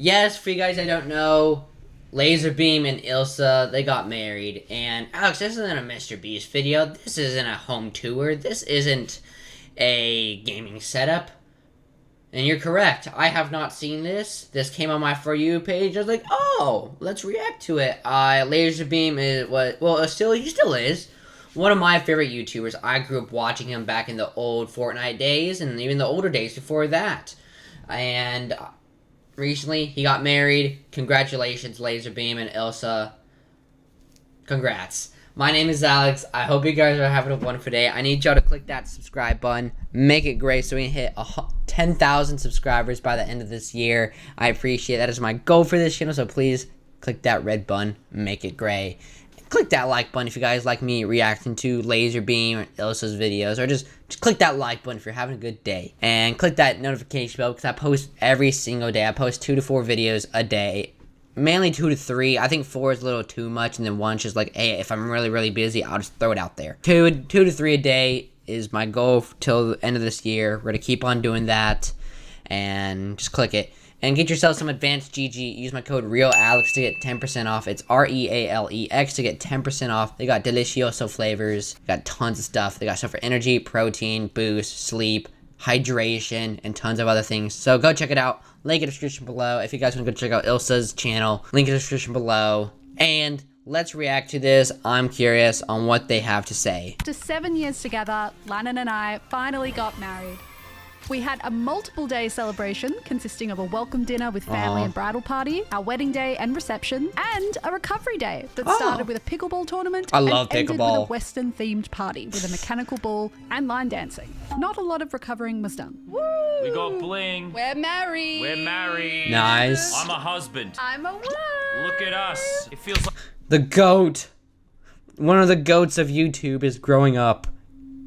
Yes, for you guys that don't know, Lazerbeam and Ilsa, they got married. And Alex, this isn't a Mr. Beast video. This isn't a home tour. This isn't a gaming setup. And you're correct. I have not seen this. This came on my For You page. I was like, oh, let's react to it. Lazerbeam is he still is one of my favorite YouTubers. I grew up watching him back in the old Fortnite days and even the older days before that. And recently, he got married. Congratulations, Lazerbeam and Ilsa. Congrats. My name is Alex. I hope you guys are having a wonderful day. I need y'all to click that subscribe button. Make it great so we can hit 10,000 subscribers by the end of this year. I appreciate that is my goal for this channel, so please click that red button. Make it gray. Click that like button if you guys like me reacting to Lazerbeam or Ilsa's videos, or just click that like button if you're having a good day. And click that notification bell because I post every single day. I post 2 to 4 videos a day. Mainly 2 to 3. I think 4 is a little too much, and then 1's just like, hey, if I'm really busy, I'll just throw it out there. 2 to 3 a day is my goal till the end of this year. We're gonna keep on doing that, and just click it. And get yourself some advanced GG. Use my code REALALEX to get 10% off. It's REALEX to get 10% off. They got delicioso flavors. They got tons of stuff. They got stuff for energy, protein, boost, sleep, hydration, and tons of other things. So go check it out. Link in the description below. If you guys want to go check out Ilsa's channel, link in the description below. And let's react to this. I'm curious on what they have to say. After 7 years together, Lannan and I finally got married. We had a multiple day celebration consisting of a welcome dinner with family and bridal party, our wedding day and reception, and a recovery day that started with a pickleball tournament I love and ended pickleball. with a Western themed party with a mechanical ball and line dancing. Not a lot of recovering was done. Woo! We got bling. We're married. We're married. Nice. I'm a husband. I'm a wife. Look at us. It feels like The GOAT. One of the GOATs of YouTube is growing up.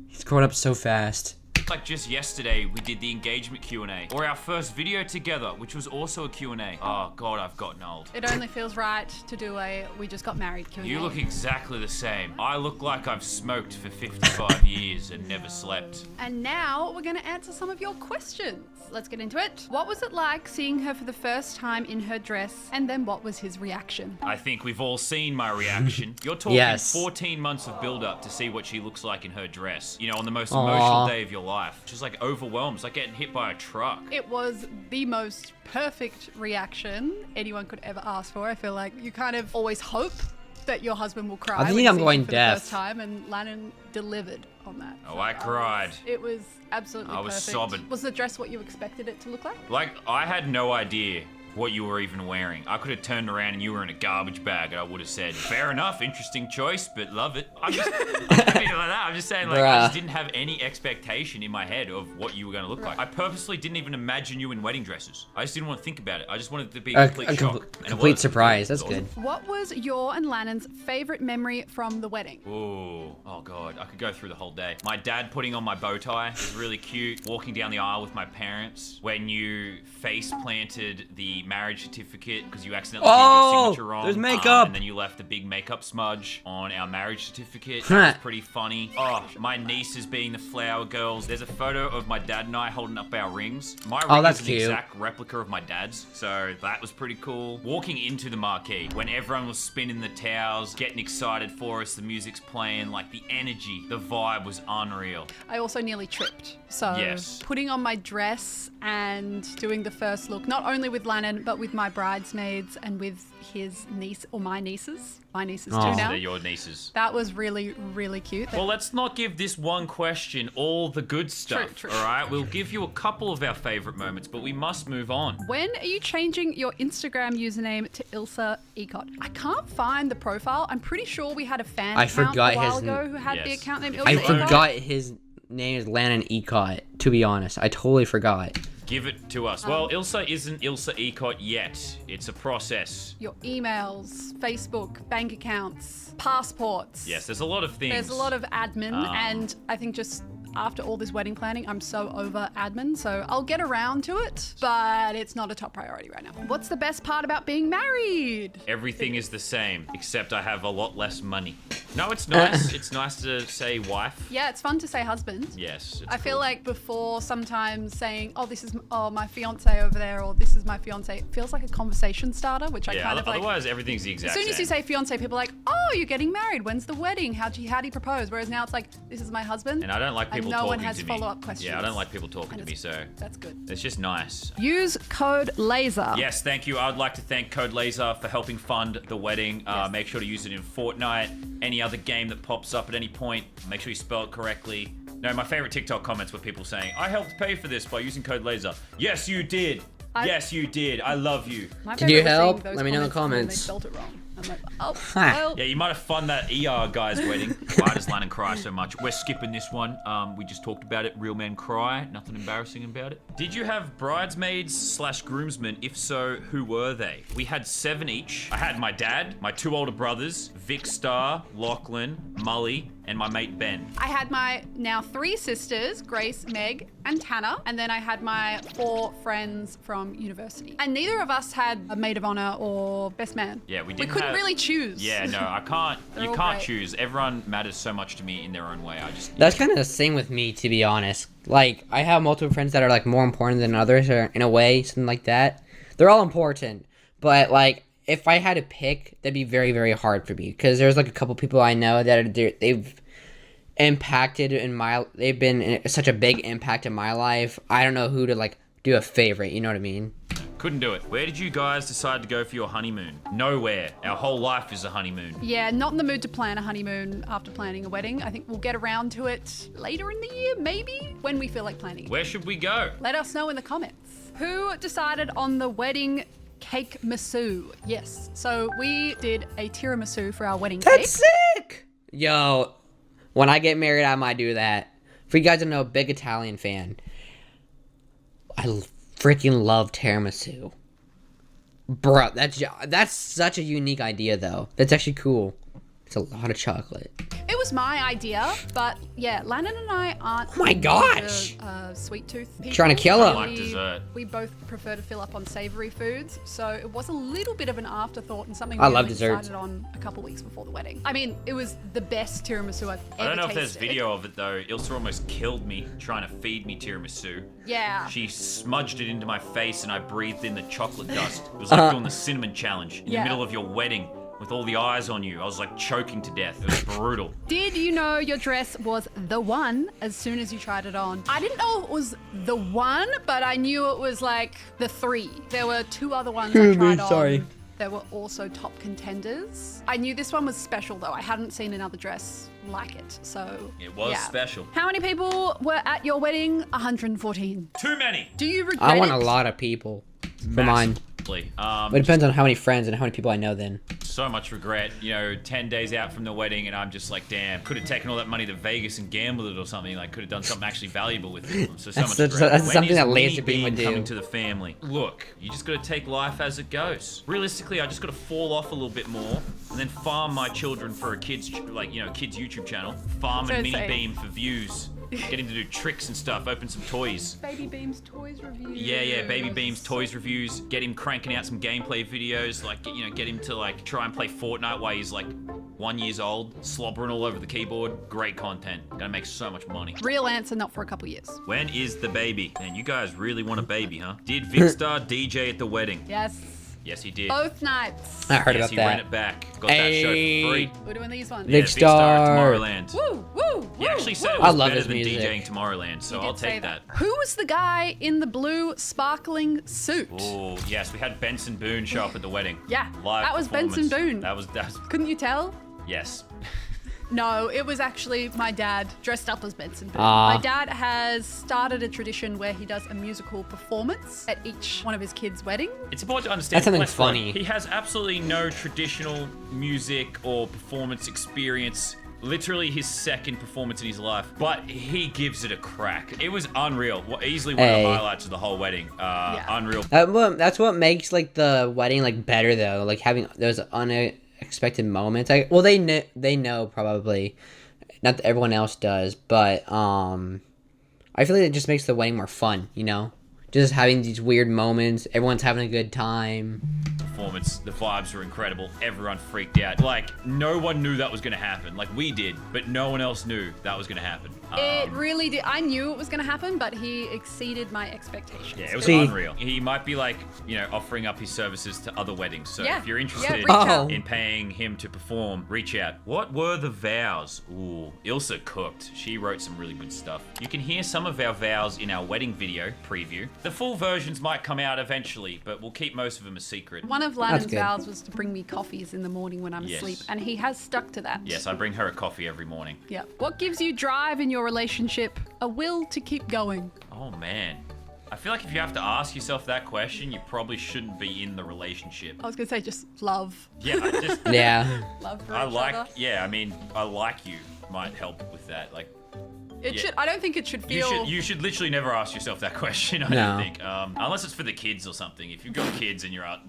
He's growing up so fast. just yesterday we did the engagement Q&A, or our first video together, which was also a Q&A. Oh God, I've gotten old. It only feels right to do a we just got married Q&A. You look exactly the same. I look like I've smoked for 55 years and never slept. And now we're going to answer some of your questions. Let's get into it. What was it like seeing her for the first time in her dress? And then what was his reaction? I think we've all seen my reaction. You're talking Yes. 14 months of build-up to see what she looks like in her dress. You know, on the most emotional day of your life. Just like overwhelmed. It's like getting hit by a truck. It was the most perfect reaction anyone could ever ask for. I feel like you kind of always hope that your husband will cry. I think when you I'm see going you for deaf. the first time, and Lannan delivered on that. Oh, I cried. It was absolutely I was perfect. sobbing. Was the dress what you expected it to look like? Like, I had no idea what you were even wearing. I could have turned around and you were in a garbage bag and I would have said, fair enough, interesting choice, but love it. I'm just, I mean, like that. I'm just saying, like, I just didn't have any expectation in my head of what you were going to look like. I purposely didn't even imagine you in wedding dresses. I just didn't want to think about it. I just wanted it to be a complete shock. And it Complete was. surprise. That's It was good. awesome. What was your and Lannan's favorite memory from the wedding? Ooh, oh God, I could go through the whole day. My dad putting on my bow tie was really cute. Walking down the aisle with my parents. When you face planted the marriage certificate because you accidentally did your signature wrong. There's makeup. And then you left a big makeup smudge on our marriage certificate. That was pretty funny. Oh, my nieces being the flower girls. There's a photo of my dad and I holding up our rings. My ring that's is an cute. exact replica of my dad's, so that was pretty cool. Walking into the marquee when everyone was spinning the towels, getting excited for us, the music's playing, like the energy, the vibe was unreal. I also nearly tripped. So Yes. putting on my dress and doing the first look, not only with Lannan, but with my bridesmaids and with his niece, or my nieces. My nieces too now. They're your nieces. That was really, really cute. Well, let's not give this one question all the good stuff, True. all right? We'll give you a couple of our favorite moments, but we must move on. When are you changing your Instagram username to Ilsa Ecott? I can't find the profile. I'm pretty sure we had a fan I account forgot a while his ago who had the Yes. account name Ilsa I Ecott. forgot his name is Lannan Ecott, to be honest. I totally forgot. Give it to us. Well, Ilsa isn't Ilsa Ecott yet. It's a process. Your emails, Facebook, bank accounts, passports. Yes, there's a lot of things. There's a lot of admin, and I think just after all this wedding planning, I'm so over admin, so I'll get around to it, but it's not a top priority right now. What's the best part about being married? Everything is the same, except I have a lot less money. No, it's nice. It's nice to say wife. Yeah, it's fun to say husband. Yes. I feel like before sometimes saying, oh, this is my fiance over there, or this is my fiance, it feels like a conversation starter, which I kind of like. Otherwise, everything's the exact As soon as same. you say fiance, people are like, oh, you're getting married. When's the wedding? How do you propose? Whereas now it's like, this is my husband. And I don't like people talking to me. No one has follow-up questions. Yeah, I don't like people talking to me, so that's good. it's just nice. Use code LASER. Yes, thank you. I would like to thank Code Laser for helping fund the wedding. Make sure to use it in Fortnite. Any other game that pops up at any point, make sure you spell it correctly. No, my favorite TikTok comments were people saying, I helped pay for this by using Code Laser. Yes, you did. Yes, you did. I love you. Can you help? Let me know in the comments. They spelled it wrong. I'm like, oh, well. Yeah, you might have fun that ER guy's wedding. Why does Lannon cry so much? We're skipping this one. We just talked about it. Real men cry. Nothing embarrassing about it. Did you have bridesmaids/groomsmen? If so, who were they? We had 7 each. I had my dad, my 2 older brothers, Vic Star, Lachlan, Mully, and my mate Ben. I had my now 3 sisters, Grace, Meg, and Tanner. And then I had my 4 friends from university. And neither of us had a maid of honor or best man. Yeah, we couldn't really choose. Yeah, no, I can't. They're You all can't great. choose. Everyone matters so much to me in their own way. That's kind of the same with me, to be honest. Like, I have multiple friends that are, like, more important than others, or in a way, something like that. They're all important. But, like, if I had to pick, that'd be very, very hard for me. Because there's, like, a couple people I know that they've impacted they've been such a big impact in my life. I don't know who to, like, do a favorite, you know what I mean? Couldn't do it. Where did you guys decide to go for your honeymoon? Nowhere. Our whole life is a honeymoon. Yeah, not in the mood to plan a honeymoon after planning a wedding. I think we'll get around to it later in the year, maybe, when we feel like planning. Where should we go? Let us know in the comments. Who decided on the wedding cake masu? Yes, so we did a tiramisu for our wedding cake. That's sick! Yo, when I get married, I might do that. For you guys to know, big Italian fan. I freaking love tiramisu. Bro, that's such a unique idea, though. That's actually cool. It's a lot of chocolate. It was my idea, but yeah, Lannon and I aren't. Oh my gosh! Sweet tooth people. Trying to kill him. I like dessert. We both prefer to fill up on savory foods, so it was a little bit of an afterthought and something I we love only desserts. decided on a couple weeks before the wedding. I mean, it was the best tiramisu I've ever tasted. I don't know if there's video of it though. Ilsa almost killed me trying to feed me tiramisu. Yeah. She smudged it into my face and I breathed in the chocolate dust. It was like doing the cinnamon challenge in the Yeah. middle of your wedding with all the eyes on you. I was like choking to death. It was brutal. Did you know your dress was the one as soon as you tried it on? I didn't know it was the one, but I knew it was like the 3. There were 2 other ones I tried on. Sorry. There were also top contenders. I knew this one was special though. I hadn't seen another dress like it, so It was yeah. special. How many people were at your wedding? 114. Too many. Do you regret I want it? a lot of people for mine. Massively. But it depends on how many friends and how many people I know then. So much regret, 10 days out from the wedding, and I'm just like, damn, could have taken all that money to Vegas and gambled it or something. Like, could have done something actually valuable with it. So That's much such- regret. that's When something is that Mini Lazerbeam Beam would do. coming to the family? Look, you just got to take life as it goes. Realistically, I just got to fall off a little bit more, and then farm my children for a kids YouTube channel. Farm So and it's Mini like- Beam for views. Get him to do tricks and stuff. Open some toys. Baby Beam's toys review. Yeah, Baby Beam's toys reviews. Get him cranking out some gameplay videos. Like, get him to like try and play Fortnite while he's like 1 year old, slobbering all over the keyboard. Great content. Gonna make so much money. Real answer, not for a couple years. When is the baby? Man, you guys really want a baby, huh? Did Vicstar DJ at the wedding? Yes. Yes, he did. Both nights. I heard yes, about he that. ran it back. Got that show for free. We're doing these ones. Big Vicstar Star. at Tomorrowland. Woo, woo, He actually said it I was love better his than music. DJing Tomorrowland, so He I'll did say take that. Who was the guy in the blue sparkling suit? Oh, yes, we had Benson Boone show up at the wedding. Yeah, Live that was performance. Benson Boone. That was Couldn't you tell? yes. No, it was actually my dad dressed up as Benson Boone. Ah. My dad has started a tradition where he does a musical performance at each one of his kids' weddings. It's important to understand. That's something Westbrook, funny. He has absolutely no traditional music or performance experience. Literally his second performance in his life, but he gives it a crack. It was unreal. Easily one of Hey. the highlights of the whole wedding. Unreal. That's what makes like the wedding like better though. Like having those unexpected moments. They know probably. Not that everyone else does, but I feel like it just makes the wedding more fun. Just having these weird moments. Everyone's having a good time. performance. The vibes were incredible. Everyone freaked out. Like, no one knew that was going to happen. Like, we did, but no one else knew that was going to happen. It really did. I knew it was going to happen, but he exceeded my expectations. Yeah, it was unreal. He might be like, offering up his services to other weddings. So if you're interested in paying him to perform, reach out. What were the vows? Ooh, Ilsa cooked. She wrote some really good stuff. You can hear some of our vows in our wedding video preview. The full versions might come out eventually, but we'll keep most of them a secret. One of Lannon's vows was to bring me coffees in the morning when I'm asleep, and he has stuck to that. Yes, I bring her a coffee every morning. Yeah. What gives you drive in your relationship? A will to keep going. Oh, man. I feel like if you have to ask yourself that question, you probably shouldn't be in the relationship. I was going to say just love. Yeah, just... yeah. Love for each other. Yeah, I mean, I like you might help with that. Like, it should. I don't think it should feel. You should literally never ask yourself that question. I don't think, unless it's for the kids or something. If you've got kids and you're out,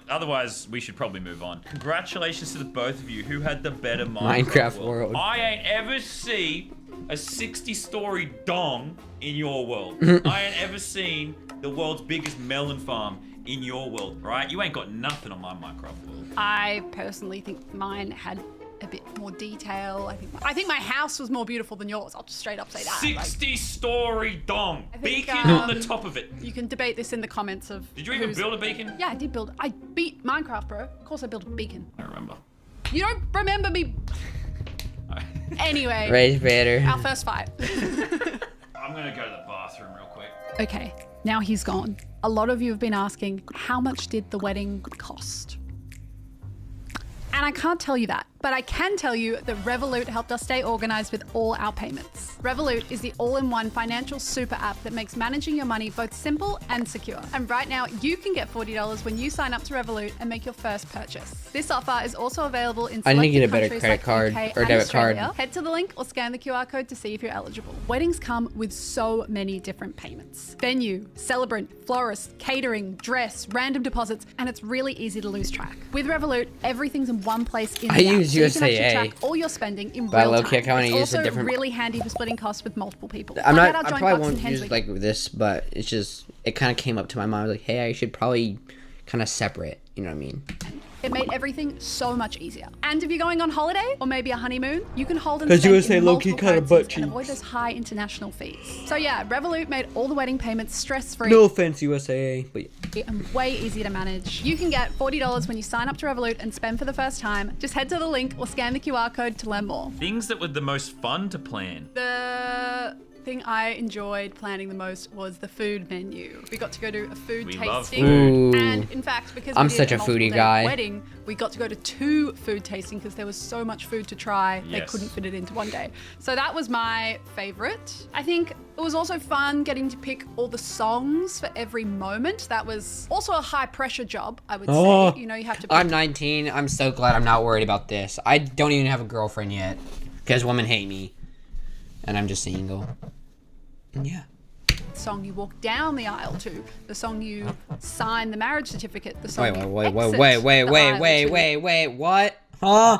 otherwise we should probably move on. Congratulations to the both of you. Who had the better Minecraft world? I ain't ever see a 60-story dong in your world. I ain't ever seen the world's biggest melon farm in your world. Right? You ain't got nothing on my Minecraft world. I personally think mine had a bit more detail. I think my house was more beautiful than yours. I'll just straight up say that. 60-story dong. Beacon on the top of it. You can debate this in the comments of... Did you even build a beacon? Yeah, I did build... I beat Minecraft, bro. Of course I built a beacon. I remember. You don't remember me... Anyway. Rage Vader. Our first fight. I'm going to go to the bathroom real quick. Okay, now he's gone. A lot of you have been asking, how much did the wedding cost? And I can't tell you that, but I can tell you that Revolut helped us stay organized with all our payments. Revolut is the all-in-one financial super app that makes managing your money both simple and secure. And right now, you can get $40 when you sign up to Revolut and make your first purchase. This offer is also available in I need to get a selected better credit countries like card UK or and debit Australia. card. Head to the link or scan the QR code to see if you're eligible. Weddings come with so many different payments. Venue, celebrant, florist, catering, dress, random deposits, and it's really easy to lose track. With Revolut, everything's in one place in the app, use so you can actually USAA. track all your spending in But real low-key, I time. kinda It's use a also different- really handy for splitting costs with multiple people. I Like probably Bucks won't and Hens use week. like this, but it's just, it kind of came up to my mind. I was like, hey, I should probably kind of separate. You know what I mean? It made everything so much easier. And if you're going on holiday or maybe a honeymoon, you can hold and 'Cause spend USA in low-key multiple kinda butt currencies and cheeks. avoid those high international fees. So yeah, Revolut made all the wedding payments stress-free. No offense, USAA, but And way easier to manage. You can get $40 when you sign up to Revolut and spend for the first time. Just head to the link or scan the QR code to learn more. Things that were the most fun to plan. The thing I enjoyed planning the most was the food menu. We got to go to a food We love tasting. food. And in fact, because I'm we did such a multiple foodie day guy. wedding, we got to go to 2 food tasting because there was so much food to try. They Yes. couldn't fit it into one day. So that was my favorite. I think it was also fun getting to pick all the songs for every moment. That was also a high pressure job, I would say. You know, you have to pick I'm 19. I'm so glad I'm not worried about this. I don't even have a girlfriend yet because women hate me, and I'm just single. And yeah. the song you walk down the aisle to, the song you sign the marriage certificate, the song you exit the aisle to. Wait, what? Huh?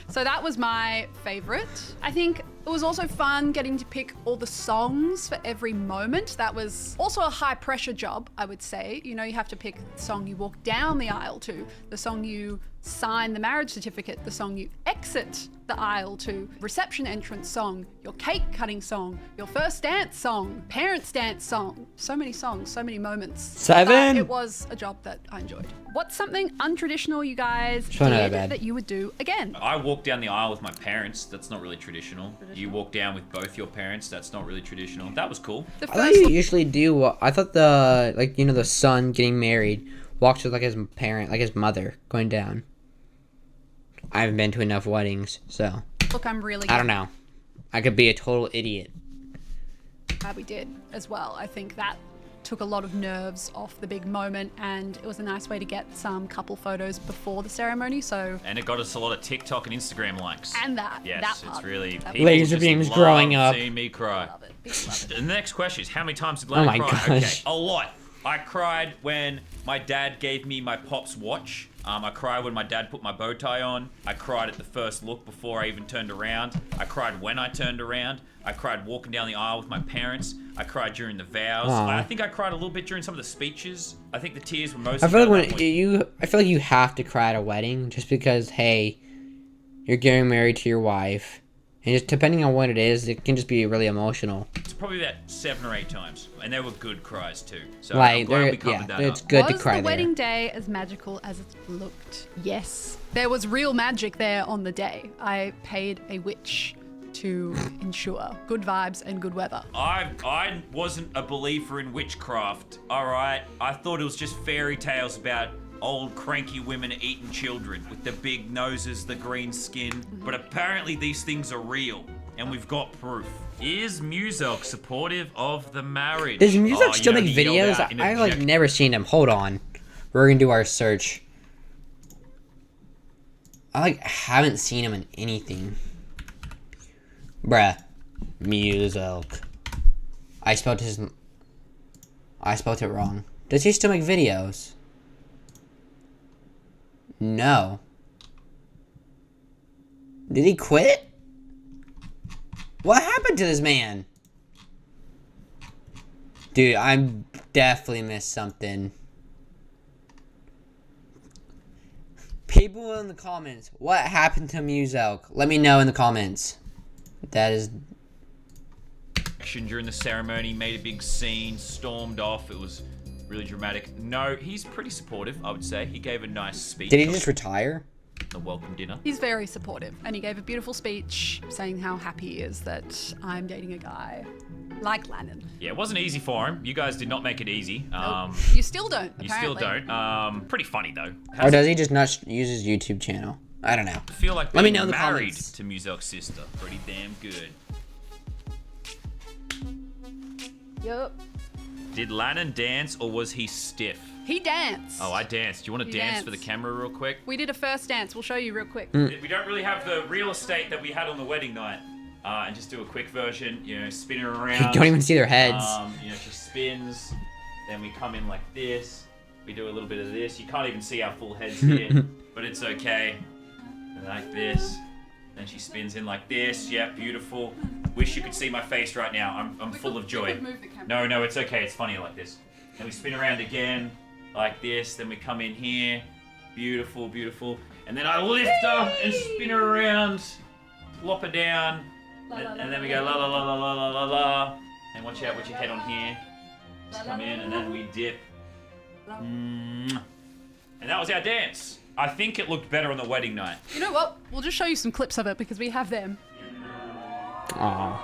So that was my favorite. I think it was also fun getting to pick all the songs for every moment. That was also a high pressure job, I would say. You know, you have to pick the song you walk down the aisle to, the song you sign the marriage certificate, the song you exit the aisle to, reception entrance song, your cake cutting song, your first dance song, parents dance song. So many songs, so many moments. 7? But it was a job that I enjoyed. What's something untraditional you guys Sure, not did bad. that you would do again? I walked down the aisle with my parents. That's not really traditional. You walk down with both your parents. That's not really traditional. That was cool. The I thought first you usually do. I thought the son getting married walks with like his parent, like his mother, going down. I haven't been to enough weddings, so look, I'm really I don't know. I could be a total idiot. glad we did as well. I think that took a lot of nerves off the big moment, and it was a nice way to get some couple photos before the ceremony. So And it got us a lot of TikTok and Instagram likes. and that Yes, that part, it's really that people Lazerbeam's just growing love up. seeing me cry. love it. People love it. The next question is, how many times did my Lana cry? gosh. Okay, a lot. I cried when my dad gave me my pop's watch I cried when my dad put my bow tie on. I cried at the first look before I even turned around. I cried when I turned around. I cried walking down the aisle with my parents. I cried during the vows. I think I cried a little bit during some of the speeches. I think the tears were mostly... I feel like you have to cry at a wedding just because, hey, you're getting married to your wife. And just depending on what it is, it can just be really emotional. It's probably about 7 or 8 times. And they were good cries too. So like, I'm glad we covered that it's up. good to cry Was the there. wedding day as magical as it looked? Yes. There was real magic there on the day. I paid a witch to ensure good vibes and good weather. I wasn't a believer in witchcraft, alright? I thought it was just fairy tales about old cranky women eating children with the big noses, the green skin. But apparently these things are real, and we've got proof. Is Muselk supportive of the marriage? Does Muselk still make videos? I like never seen him. Hold on. We're gonna do our search. I like haven't seen him in anything. Bruh. Muselk. I spelled it wrong. Does he still make videos? No. Did he quit? What happened to this man? Dude, I definitely missed something. People in the comments, what happened to Muselk? Let me know in the comments. That is... During the ceremony, made a big scene, stormed off. It was really dramatic. No, he's pretty supportive, I would say. He gave a nice speech. Did he just retire? The welcome dinner. He's very supportive, and he gave a beautiful speech saying how happy he is that I'm dating a guy like Lannon. Yeah, it wasn't easy for him. You guys did not make it easy. Nope. You still don't, apparently. You still don't. Pretty funny, though. Or does he just not use his YouTube channel? I don't know. I feel like Let me being know in the married comments. to Muselk's sister. Pretty damn good. Yup. Did Lannon dance, or was he stiff? He danced. Oh, I danced. Do you want to He dance for the danced. camera real quick? We did a first dance. We'll show you real quick. We don't really have the real estate that we had on the wedding night. And just do a quick version, you know, spin her around. You don't even see their heads. You know, she spins. Then we come in like this. We do a little bit of this. You can't even see our full heads here, but it's okay. And like this. Then she spins in like this. Yeah, beautiful. Wish you could see my face right now. I'm full of joy. No, it's okay. It's funny like this. Then we spin around again like this. Then we come in here. Beautiful, beautiful. And then I lift her and spin her around. Flop her down. And then we go la la la la la la la la. And watch out with your head on here. Just come in and then we dip. And that was our dance. I think it looked better on the wedding night. You know what? We'll just show you some clips of it because we have them. Aww.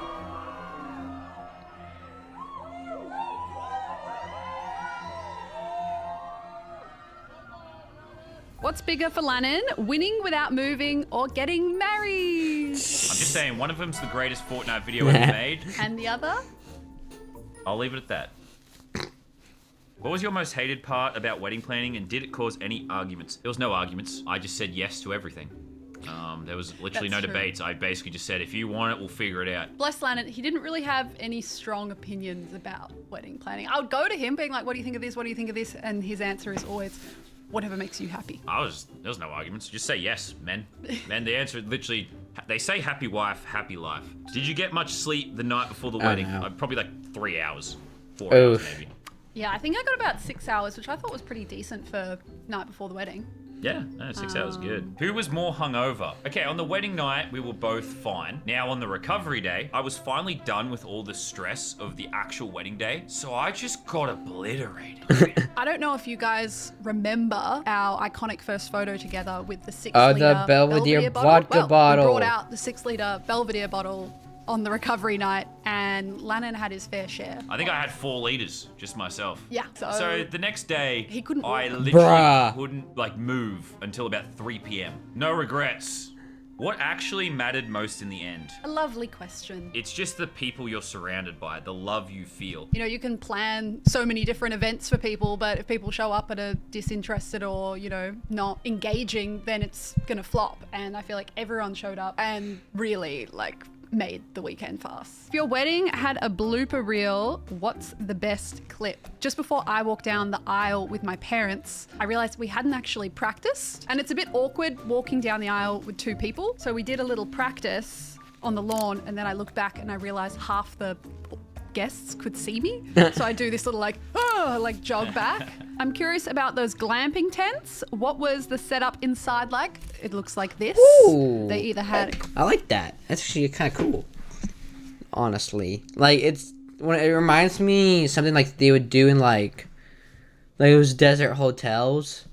What's bigger for Lannon? Winning without moving or getting married? I'm just saying, one of them's the greatest Fortnite video ever made. And the other? I'll leave it at that. What was your most hated part about wedding planning, and did it cause any arguments? There was no arguments. I just said yes to everything. There was literally That's no true. debates. I basically just said, if you want it, we'll figure it out. Bless Lannon, he didn't really have any strong opinions about wedding planning. I would go to him being like, what do you think of this? What do you think of this? And his answer is always, whatever makes you happy. There was no arguments. Just say yes, men. Men, the answer literally, they say happy wife, happy life. Did you get much sleep the night before the wedding? no. Probably like 3 hours. 4 hours maybe. Yeah, I think I got about 6 hours, which I thought was pretty decent for night before the wedding. Yeah, no, 6 hours good. Who was more hungover? Okay, on the wedding night, we were both fine. Now, on the recovery day, I was finally done with all the stress of the actual wedding day, so I just got obliterated. I don't know if you guys remember our iconic first photo together with the 6 Oh, litre the Belvedere bottle. vodka bottle. We brought out the 6 litre Belvedere bottle on the recovery night, and Lannon had his fair share. I think I had 4 liters, just myself. Yeah. So the next day, He couldn't I walk. literally Bruh. couldn't like move until about 3 p.m. No regrets. What actually mattered most in the end? A lovely question. It's just the people you're surrounded by, the love you feel. You know, you can plan so many different events for people, but if people show up and are disinterested or, you know, not engaging, then it's gonna flop. And I feel like everyone showed up and really, like, made the weekend for us. If your wedding had a blooper reel, what's the best clip? Just before I walked down the aisle with my parents, I realized we hadn't actually practiced, and it's a bit awkward walking down the aisle with two people. So we did a little practice on the lawn, and then I looked back and I realized half the guests could see me. So I do this little like jog back. I'm curious about those glamping tents. What was the setup inside like? It looks like this. Ooh, they either had... I like that. That's actually kind of cool. Honestly. Like, it reminds me something like they would do in like those desert hotels.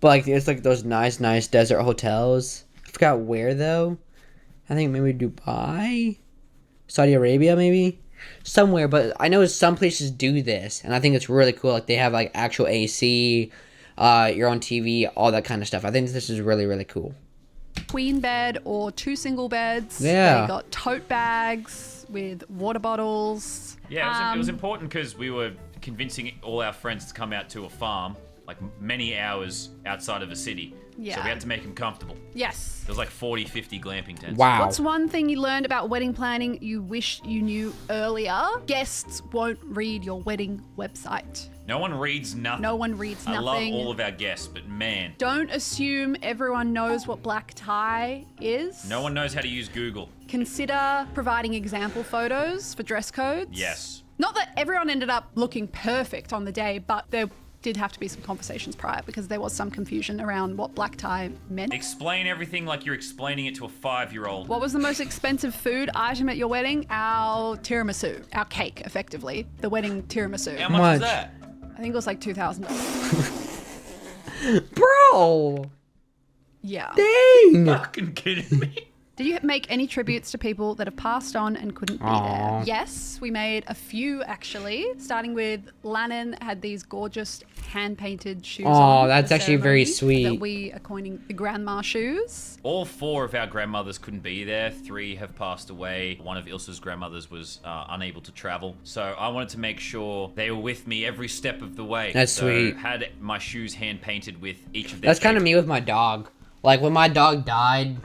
But like, it's like those nice desert hotels. I forgot where though. I think maybe Dubai? Saudi Arabia maybe? Somewhere, but I know some places do this, and I think it's really cool. Like, they have like actual AC, your own TV, all that kind of stuff. I think this is really, really cool. Queen bed or 2 single beds. Yeah. They got tote bags with water bottles. Yeah, it was important because we were convincing all our friends to come out to a farm, like many hours outside of a city. Yeah. So we had to make them comfortable. Yes. There was like 40, 50 glamping tents. Wow. What's one thing you learned about wedding planning you wish you knew earlier? Guests won't read your wedding website. No one reads nothing. No one reads nothing. I love all of our guests, but man. Don't assume everyone knows what black tie is. No one knows how to use Google. Consider providing example photos for dress codes. Yes. Not that everyone ended up looking perfect on the day, but there did have to be some conversations prior because there was some confusion around what black tie meant. Explain everything like you're explaining it to a 5-year-old. What was the most expensive food item at your wedding? Our tiramisu. Our cake, effectively. The wedding tiramisu. How much was that? I think it was like $2,000. Bro! Yeah. Dang! Fucking kidding me? Did you make any tributes to people that have passed on and couldn't be there? Yes, we made a few actually. Starting with Lannon had these gorgeous hand-painted shoes on. Oh, that's for actually very ceremony sweet. That we are coining the grandma shoes. All 4 of our grandmothers couldn't be there. 3 have passed away. One of Ilsa's grandmothers was unable to travel. So I wanted to make sure they were with me every step of the way. That's so sweet. Had my shoes hand-painted with each of their That's kind of me with my dog. Like, when my dog died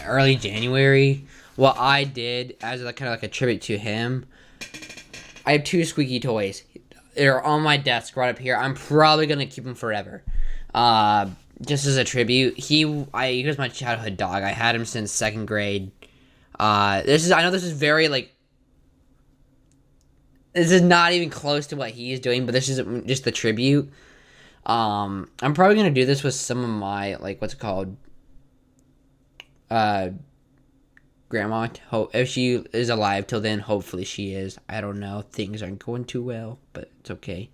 early January, what I did as kind of like a tribute to him, I have 2 squeaky toys. They're on my desk right up here. I'm probably gonna keep them forever, just as a tribute. He was my childhood dog. I had him since 2nd grade. I know this is very like, this is not even close to what he is doing, but this is just the tribute. I'm probably gonna do this with some of my, like, what's it called, grandma. If she is alive till then, hopefully she is. I don't know, things aren't going too well, but it's okay.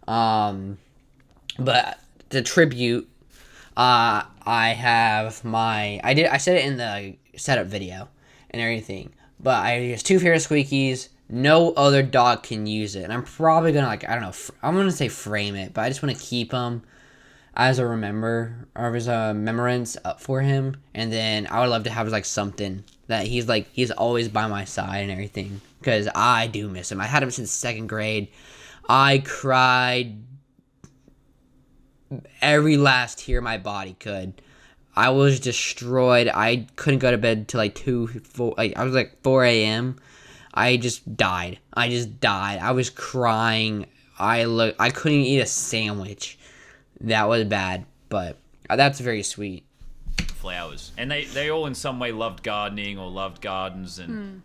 But the tribute, I said it in the setup video and everything, but I use 2 pair of squeakies. No other dog can use it, and I'm probably gonna, like, I don't know, I'm gonna say frame it, but I just want to keep them as a remembrance up for him. And then I would love to have like something that he's always by my side and everything, because I do miss him. I had him since 2nd grade. I cried every last tear my body could. I was destroyed. I couldn't go to bed till like 4 a.m. I just died. I was crying. I couldn't eat a sandwich. That was bad, but that's very sweet. Flowers. And they all in some way loved gardening or loved gardens, and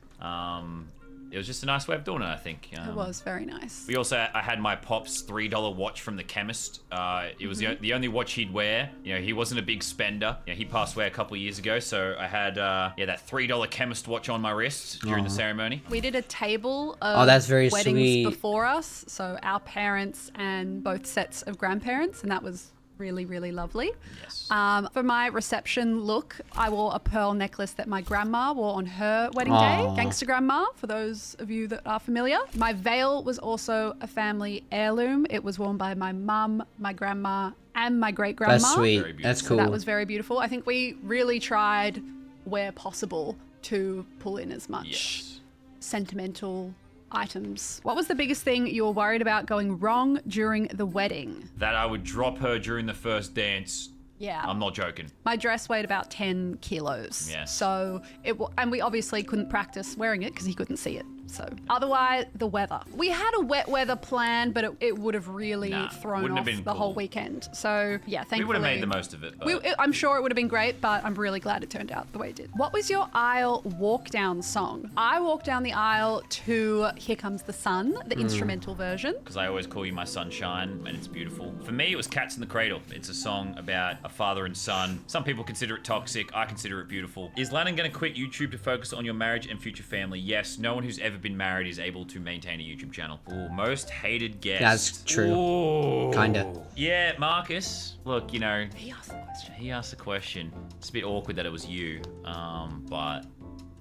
it was just a nice way of doing it, I think. It was very nice. I had my pop's $3 watch from the chemist. It was the only watch he'd wear. You know, he wasn't a big spender. You know, he passed away a couple of years ago, so I had that $3 chemist watch on my wrist during the ceremony. We did a table of that's very weddings sweet. before us, so our parents and both sets of grandparents, and that was really, really lovely. Yes. For my reception look, I wore a pearl necklace that my grandma wore on her wedding day. Gangster grandma, for those of you that are familiar. My veil was also a family heirloom. It was worn by my mum, my grandma, and my great-grandma. That's sweet. That's cool. So that was very beautiful. I think we really tried, where possible, to pull in as much sentimental items. What was the biggest thing you were worried about going wrong during the wedding? That I would drop her during the first dance Yeah. I'm not joking. My dress weighed about 10 kilos. Yes. So and we obviously couldn't practice wearing it because he couldn't see it. So otherwise, the weather. We had a wet weather plan, but it would have really thrown wouldn't off have been the whole cool. weekend. So yeah, thankfully. We would have made the most of it. But... I'm sure it would have been great, but I'm really glad it turned out the way it did. What was your aisle walk down song? I walked down the aisle to Here Comes the Sun, the instrumental version. Because I always call you my sunshine, and it's beautiful. For me, it was Cats in the Cradle. It's a song about a father and son. Some people consider it toxic. I consider it beautiful. Is Lannan going to quit YouTube to focus on your marriage and future family? Yes. No one who's ever been married is able to maintain a YouTube channel. Ooh, most hated guest. That's true. Ooh. Kinda. Yeah, Marcus. Look, you know, He asked the question. he asked the question. It's a bit awkward that it was you, but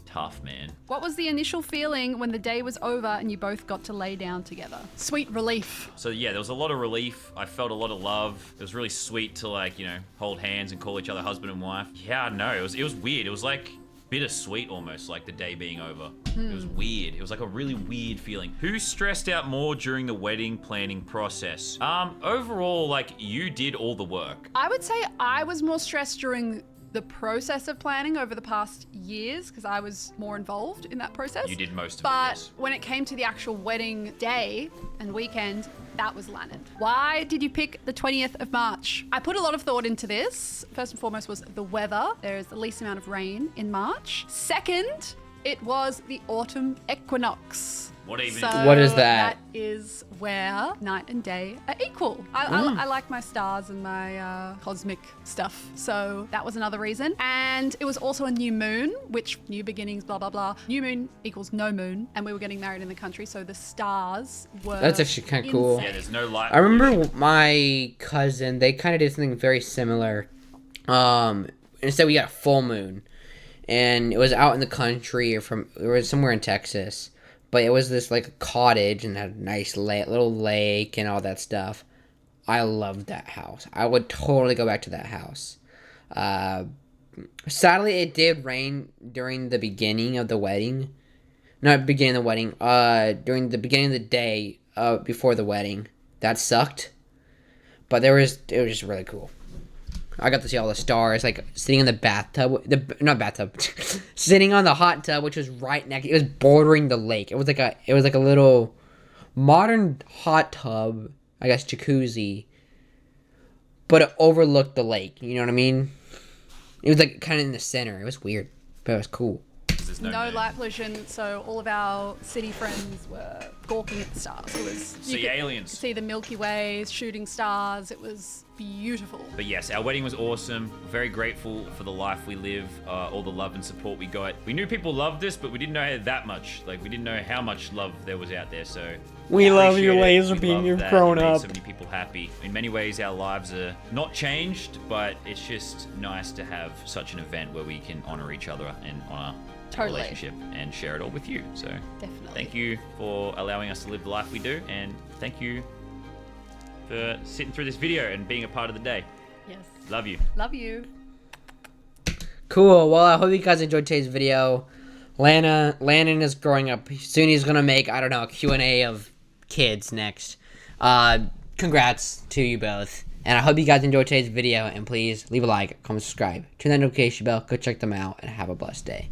tough, man. What was the initial feeling when the day was over and you both got to lay down together? Sweet relief. So yeah, there was a lot of relief. I felt a lot of love. It was really sweet to, like, you know, hold hands and call each other husband and wife. Yeah, no, it was weird. It was like bittersweet almost, like the day being over. It was weird. It was like a really weird feeling. Who stressed out more during the wedding planning process? Overall, like, you did all the work. I would say I was more stressed during the process of planning over the past years because I was more involved in that process. You did most of it, But yes. when it came to the actual wedding day and weekend, that was Lannan. Why did you pick the 20th of March? I put a lot of thought into this. First and foremost was the weather. There is the least amount of rain in March. Second, it was the autumn equinox. What even So is What is that? That is where night and day are equal. I like my stars and my cosmic stuff. So that was another reason. And it was also a new moon, which new beginnings, blah, blah, blah. New moon equals no moon. And we were getting married in the country. So the stars were That's actually kinda cool. Yeah, there's no light. I remember my cousin, they kind of did something very similar. Instead we got a full moon. And it was out in the country, it was somewhere in Texas. But it was this, like, a cottage and had a nice little lake and all that stuff. I loved that house. I would totally go back to that house. Sadly, it did rain during the beginning of the wedding. Not beginning of the wedding. During the beginning of the day before the wedding. That sucked. But it was just really cool. I got to see all the stars, like, sitting in the bathtub. Sitting on the hot tub, which was right next. It was bordering the lake. It was like a little modern hot tub, I guess, jacuzzi. But it overlooked the lake. You know what I mean? It was like kind of in the center. It was weird, but it was cool. There's no moon. light pollution, so all of our city friends were gawking at the stars. It was See aliens. see the Milky Way, shooting stars. It was beautiful. But yes, our wedding was awesome. Very grateful for the life we live, all the love and support we got. We knew people loved us, but we didn't know that much. Like, we didn't know how much love there was out there, so... We love you, appreciate it. Lazerbeam. We love You've that. grown It made up. so many people happy. In many ways, our lives are not changed, but it's just nice to have such an event where we can honor each other and honor our Totally. relationship and share it all with you. So Definitely. thank you for allowing us to live the life we do, and thank you for sitting through this video and being a part of the day. Yes. Love you. Love you. Cool. Well, I hope you guys enjoyed today's video. Lannan is growing up. Soon he's gonna make, I don't know, a Q&A of kids next. Congrats to you both. And I hope you guys enjoyed today's video. And please leave a like, comment, subscribe, turn that notification bell, go check them out, and have a blessed day.